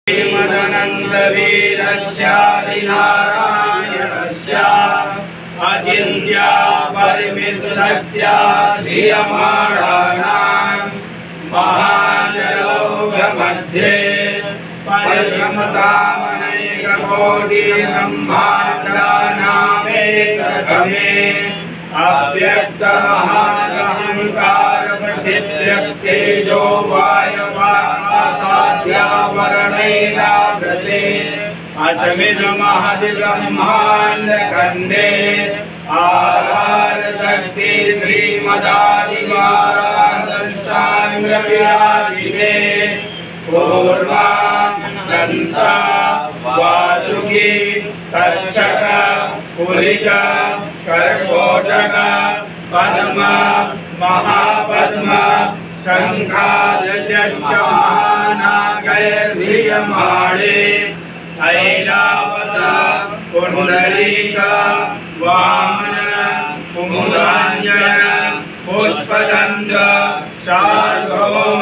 श्रीमदनन्दवीरस्यादिनारायणस्य अचिन्त्या परिमितशक्त्या धियमाणानां महाजलौघमध्ये परिभ्रमतामनैककोटिब्रह्माण्डानामेकघमे अव्यक्तमहागहङ्कार प्रतिव्यक्तेजो वायवासाद्यावरणैरावृते असमिदमहदिब्रह्माण्डखण्डे आधारशक्ति श्रीमदादिवाराधष्टाङ्गविराजिते कूर्मानन्ता वासुकी तक्षक कुलिक कर्कोटक पद्म महापद्म शङ्खादशष्टमहानागैर्ह्रियमाणे ऐरावत पुण्डरीक वामन कुमुदाञ्जन पुष्पदन्त सार्वभौम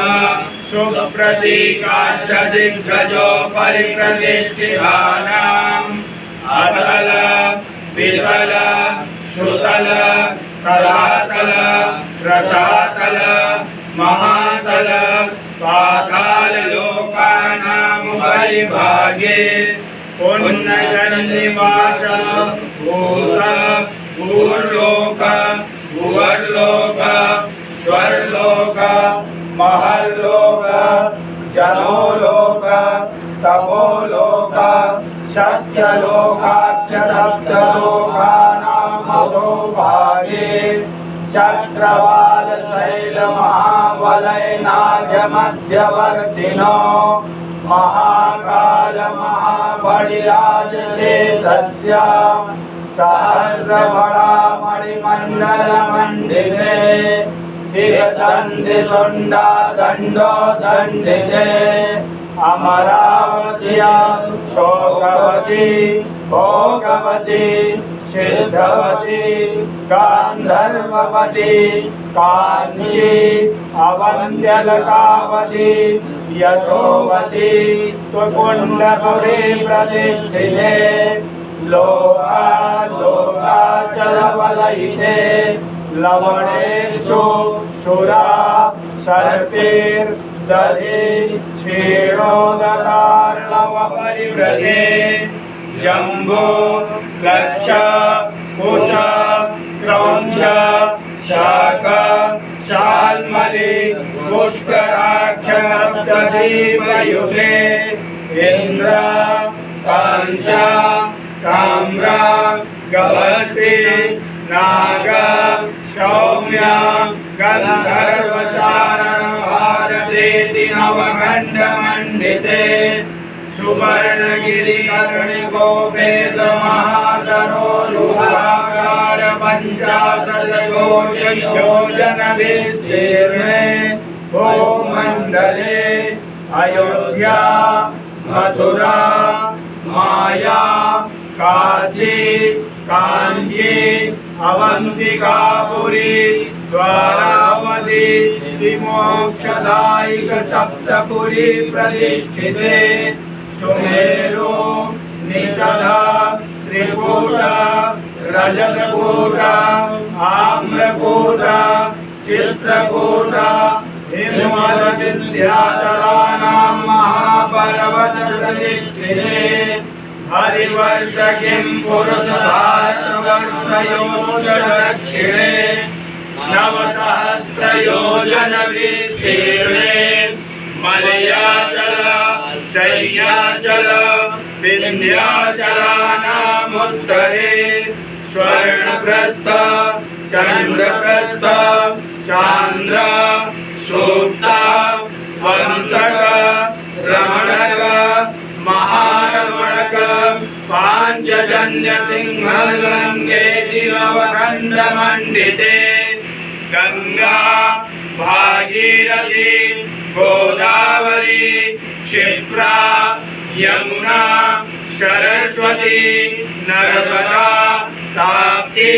सुप्रतीकाष्टदिग्गजो परिप्रतिष्ठितानाम् अतल वितल सुतल तलातल रसातल महातल पाताल लोकानामुपरिभागे पुण्यजन्निवास भूत भूर्लोक भुवर्लोक स्वर्लोक महल्लोक जनोलोक तपोलोक सत्यलोकाख्य सप्तलोकानामधोभागे चक्रवाल शैल महावलय नागमध्यवर्तिनो महाकाल महाबलिराज शेषस्य सहस्रबला मणिमण्डल मंडिते दिगदन्ति सुंडा दंडो दंडिते अमरावत्या शोकवती भोगवती सिद्धवती गांधर्ववती कांची अवन्त्यलकावती यशोवती त्वकुण्डपुरी प्रतिष्ठिते लोकाचलवलयिते लवणेषु सुरा सर्पैर्दधि क्षीणोदकार्णवपरिव्रते जम्बो लक्ष कुश क्रौंच शाक शाल्मली पुष्कराक्ष सप्तदीपयुगे इन्द्र कांश ताम्र गवस्ति नाग सौम्य गंधर्वचारण भारतेति नवखण्डमण्डिते सुवर्णगिरिकर्णिकोपेत महासरोरुहाकार पंचाशद्योजन विस्तीर्णे भूमण्डले अयोध्या मथुरा माया काशी कांची अवंतिकापुरी द्वारावती विमोक्षदायिक सप्तपुरी प्रतिष्ठिते सुमेरु निषद त्रिकूट रजतकूट आम्रकूट चित्रकूट हिमवद विंध्याचलानां महापर्वत प्रतिष्ठिते हरिवर्ष किं पुरुष भारतवर्षयोष दक्षिणे नवसहस्रयोजन विस्तीर्णे मलयाचल शय्याचल विंध्याचलानामुत्तरे स्वर्णप्रस्थ चंद्रप्रस्थ चांद्र सूक्त वंतक रमणक महारमणक पांचजन्य सिंहलंगे नवखण्डमण्डिते गंगा भागीरथी गोदावरी क्षिप्रा यमुना सरस्वती नर्मदा ताप्ती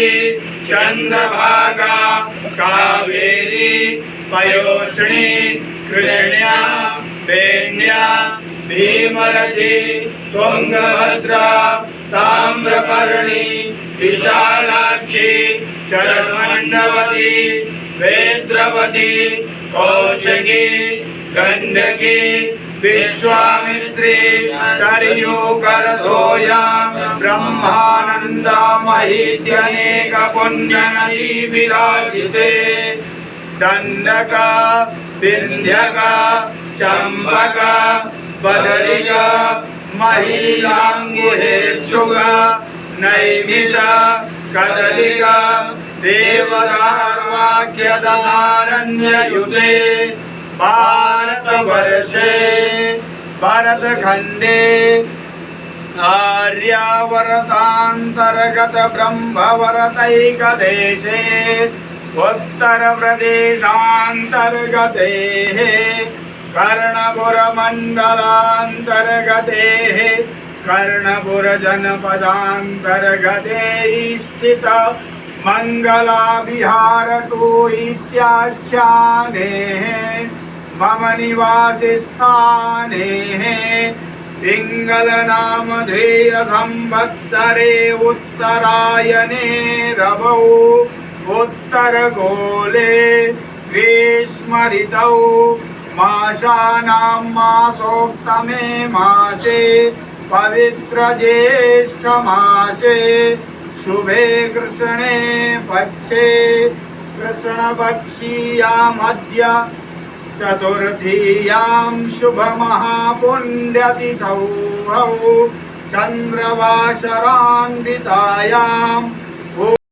चंद्रभागा कावेरी पयोष्णी कृष्ण्या वेण्या भीमरथी तुंगभद्रा ताम्रपर्णी विशालाक्षी शरमण्डवती वेद्रवती कौशिकी गंडकी विश्वामित्री सरयू करतोया ब्रह्मानंदा महीद्यनेक पुण्यनदी विराजिते दंडक विंध्यक चंपक बदरिक महिलांगुहेच्छुक नैमिष कदलिक देवदार्वाक्यदारण्ययुते भारतवर्षे भरतखंडे आर्यावर्तांतर्गत ब्रह्मवर्तैकदेशे उत्तरप्रदेशान्तर्गते कर्णपुरमण्डलान्तर्गते कर्णपुरजनपदान्तर्गते स्थित मंगलाविहार टू इत्याख्याने मम निवासस्थाने पिंगलनामधेय संवत्सरे उत्तरायणे रवौ उत्तरगोले ग्रीष्म ऋतौ मासानां मासोक्तमे मासे पवित्र ज्येष्ठ मासे शुभे कृष्णे पक्षे कृष्णपक्षीयामद्य चतुर्थीयां शुभमहापुण्यतिथौ चन्द्रवासरान्वितायां